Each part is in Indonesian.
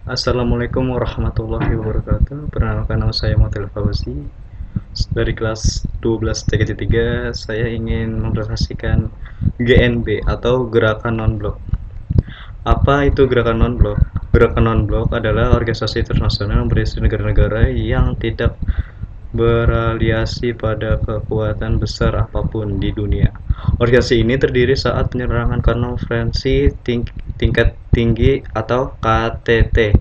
Assalamualaikum warahmatullahi wabarakatuh. Perkenalkan, nama saya Muhammad Fauzi. Dari kelas 12 TKJ 3, saya ingin mempresentasikan GNB atau Gerakan Non-Blok. Apa itu Gerakan Non-Blok? Gerakan Non-Blok adalah organisasi internasional yang berisi negara-negara yang tidak beraliasi pada kekuatan besar apapun di dunia. Organisasi ini terdiri saat penyerangan konferensi tingkat tinggi atau KTT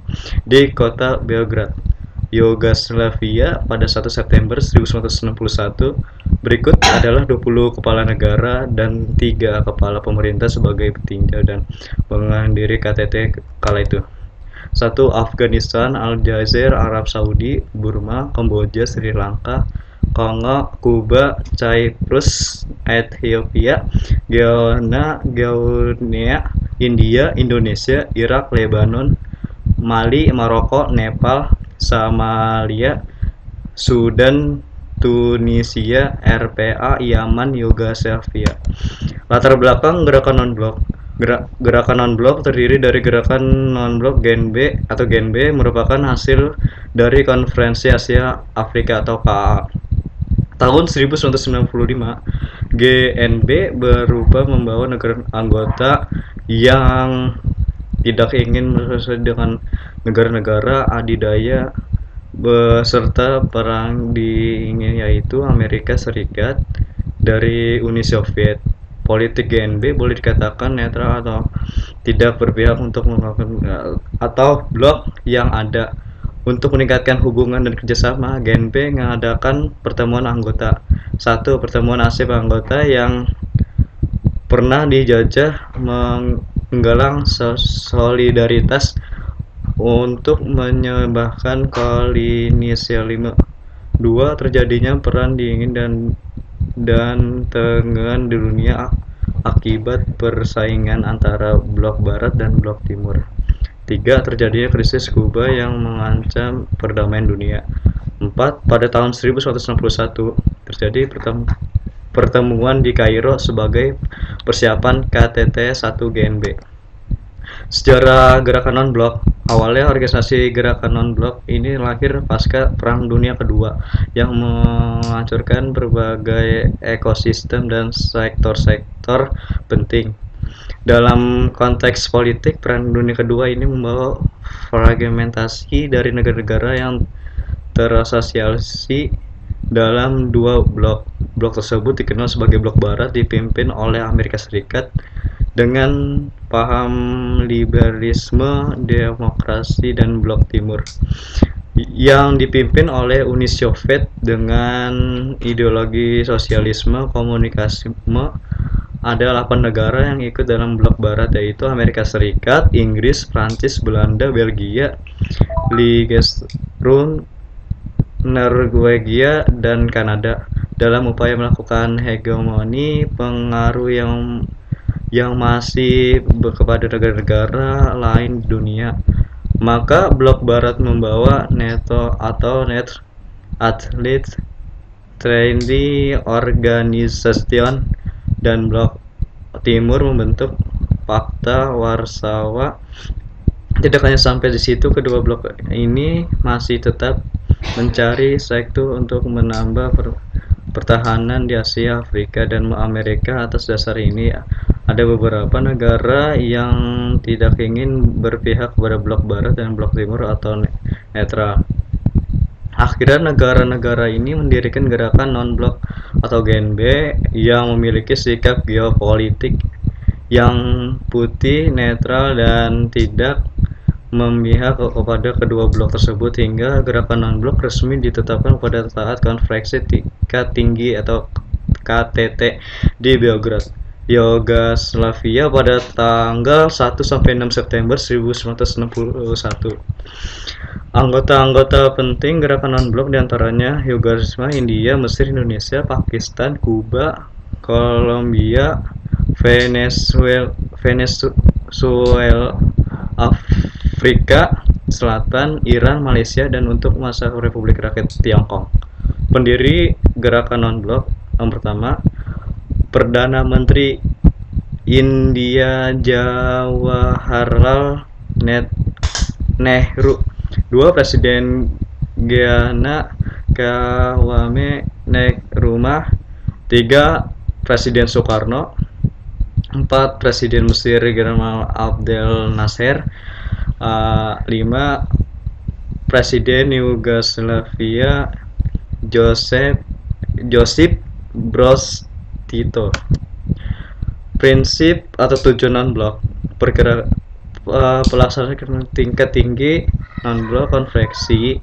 di kota Belgrad, Yugoslavia pada 1 September 1961. Berikut adalah 20 kepala negara dan 3 kepala pemerintah sebagai petinjau dan menghadiri KTT kala itu. 1. Afghanistan, Aljazair, Arab Saudi, Burma, Kamboja, Sri Lanka, Kongo, Kuba, Cyprus, Ethiopia, Guinea, India, Indonesia, Irak, Lebanon, Mali, Maroko, Nepal, Somalia, Sudan, Tunisia, RPA, Yaman, Yugoslavia. Latar belakang gerakan non-blok. Gerakan non-blok terdiri dari gerakan non-blok GNB atau GNB merupakan hasil dari Konferensi Asia Afrika atau KAA. Tahun 1995, GNB berubah membawa negara anggota yang tidak ingin bersosialisasi dengan negara-negara adidaya beserta perang dingin, yaitu Amerika Serikat dari Uni Soviet. Politik GNB boleh dikatakan netral atau tidak berpihak untuk melakukan atau blok yang ada. Untuk meningkatkan hubungan dan kerjasama, GNB mengadakan pertemuan anggota. 1. Pertemuan nasib anggota yang pernah dijajah menggalang solidaritas untuk menyembahkan kolonialisme. 2. Terjadinya perang dingin dan tegangan di dunia akibat persaingan antara blok barat dan blok timur. 3. Terjadinya krisis Kuba yang mengancam perdamaian dunia. 4. Pada tahun 1961 terjadi pertemuan di Kairo sebagai persiapan KTT 1 GNB. Sejarah gerakan non-blok. Awalnya organisasi gerakan non-blok ini lahir pasca Perang Dunia Kedua yang menghancurkan berbagai ekosistem dan sektor-sektor penting. Dalam konteks politik, Perang Dunia Kedua ini membawa fragmentasi dari negara-negara yang terasosiasi dalam dua blok. Blok tersebut dikenal sebagai blok barat, dipimpin oleh Amerika Serikat dengan paham liberalisme, demokrasi, dan blok timur yang dipimpin oleh Uni Soviet dengan ideologi sosialisme komunisme. Ada 8 negara yang ikut dalam blok barat, yaitu Amerika Serikat, Inggris, Prancis, Belanda, Belgia, Liechtenstein, Norwegia, dan Kanada dalam upaya melakukan hegemoni pengaruh yang masih kepada negara-negara lain di dunia. Maka blok barat membawa NATO atau Net Athlete Training Organization dan blok timur membentuk Pakta Warsawa. Tidak hanya sampai di situ, kedua blok ini masih tetap mencari sektu untuk menambah pertahanan di Asia, Afrika, dan Amerika. Atas dasar ini, ada beberapa negara yang tidak ingin berpihak kepada blok barat dan blok timur atau netral. Akhirnya negara-negara ini mendirikan gerakan non-blok atau GNB yang memiliki sikap geopolitik yang putih, netral, dan tidak memihak kepada kedua blok tersebut, hingga gerakan non-blok resmi ditetapkan pada saat konferensi tingkat tinggi atau KTT di Belgrad, Yugoslavia pada tanggal 1-6 September 1961. Anggota-anggota penting gerakan non-blok diantaranya Yugoslavia, India, Mesir, Indonesia, Pakistan, Kuba, Kolombia, Venezuela, Afrika Selatan, Iran, Malaysia, dan untuk masa Republik Rakyat Tiongkok. Pendiri gerakan non-blok yang pertama, Perdana Menteri India Jawaharlal Nehru. 2. Presiden Guyana Kwame Nkrumah. 3. Presiden Soekarno. 4. Presiden Mesir Gamal Abdel Nasser. 5. Presiden Yugoslavia Josip Broz Tito. Prinsip atau tujuan non-blok pelaksanaan tingkat tinggi non-blok. Konferensi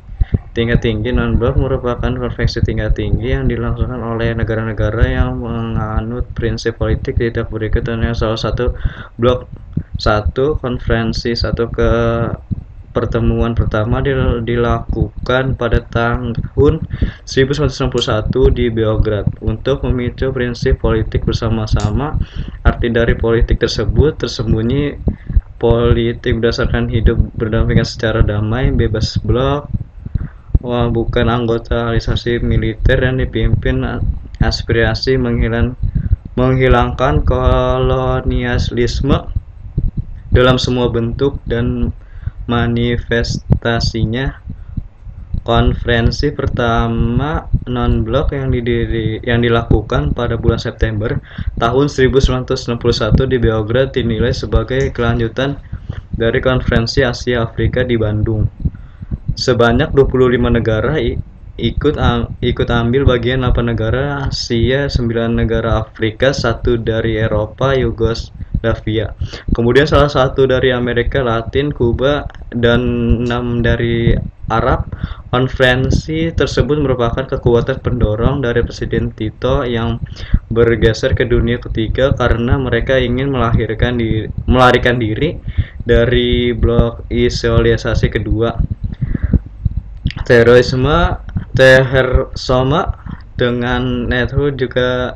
tingkat tinggi non-blok merupakan konferensi tingkat tinggi yang dilangsungkan oleh negara-negara yang menganut prinsip politik tidak berikut dan salah satu blok. 1. Konferensi 1. Pertemuan pertama dilakukan pada tahun 1961 di Beograd untuk memicu prinsip politik bersama-sama. Arti dari politik tersebut tersembunyi politik berdasarkan hidup berdampingan secara damai, bebas blok, bukan anggota alisasi militer, dan dipimpin aspirasi menghilangkan kolonialisme dalam semua bentuk dan manifestasinya. Konferensi pertama non-blok yang dilakukan pada bulan September tahun 1961 di Beograd dinilai sebagai kelanjutan dari Konferensi Asia Afrika di Bandung. Sebanyak 25 negara ikut ambil bagian, 8 negara Asia, 9 negara Afrika, 1 dari Eropa Yugoslavia, kemudian salah satu dari Amerika Latin, Kuba, dan 6 dari Arab. Konferensi tersebut merupakan kekuatan pendorong dari Presiden Tito yang bergeser ke dunia ketiga karena mereka ingin melarikan diri dari blok isolasi kedua. Terorisme dengan Nehru juga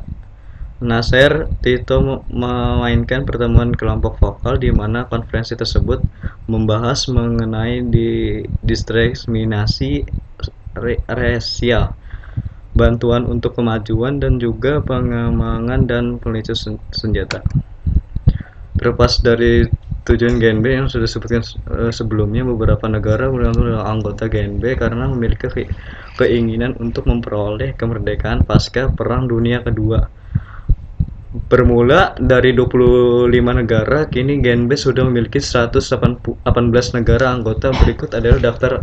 Nasser. Tito memainkan pertemuan kelompok vokal di mana konferensi tersebut membahas mengenai diskriminasi rasial, bantuan untuk kemajuan, dan juga pengembangan dan pemicu senjata. Terlepas dari tujuan GNB yang sudah disebutkan sebelumnya, beberapa negara adalah anggota GNB karena memiliki keinginan untuk memperoleh kemerdekaan pasca Perang Dunia Kedua. Bermula dari 25 negara, kini GNB sudah memiliki 118 negara anggota. Berikut adalah daftar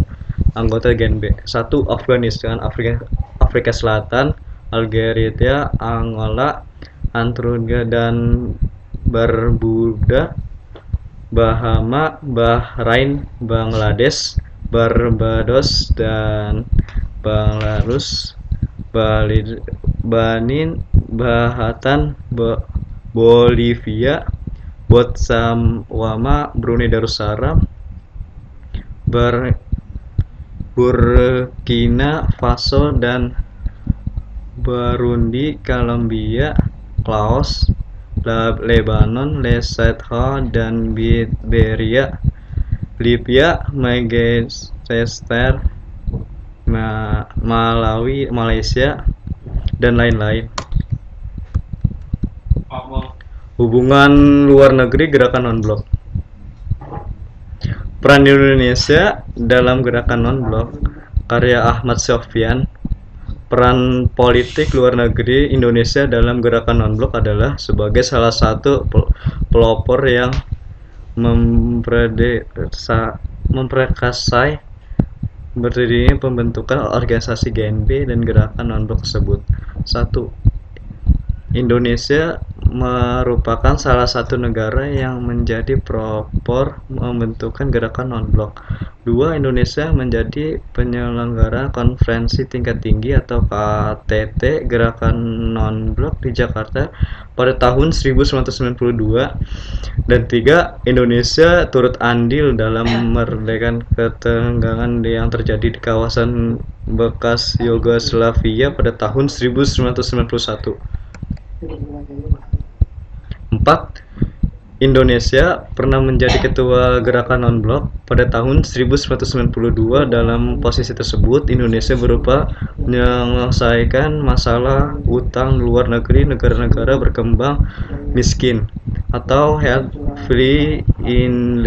anggota GNB. 1. Afghanistan, Afrika Selatan, Algeria, Angola, Antigua dan Barbuda, Bahama, Bahrain, Bangladesh, Barbados dan Belarus, Benin, Bahatan, Bolivia, Botswana, Brunei Darussalam, Burkina Faso dan Burundi, Kolombia, Laos, Lebanon, Lesotho dan Liberia, Libya, Manchester, Malawi, Malaysia, dan lain-lain. Hubungan luar negeri gerakan non-blok. Peran Indonesia dalam gerakan non-blok, karya Ahmad Sofyan. Peran politik luar negeri Indonesia dalam gerakan non-blok adalah sebagai salah satu pelopor yang memperkasai berdirinya pembentukan organisasi GNB dan gerakan non-blok tersebut. 1. Indonesia merupakan salah satu negara yang menjadi pelopor membentukan gerakan non-blok. 2. Indonesia menjadi penyelenggara konferensi tingkat tinggi atau KTT gerakan non-blok di Jakarta pada tahun 1992. Dan 3. Indonesia turut andil dalam memerdekakan ketegangan yang terjadi di kawasan bekas Yugoslavia pada tahun 1991. 4. Indonesia pernah menjadi ketua gerakan non-blok pada tahun 1992. Dalam posisi tersebut, Indonesia berupa menyelesaikan masalah utang luar negeri negara-negara berkembang miskin atau heavily indebted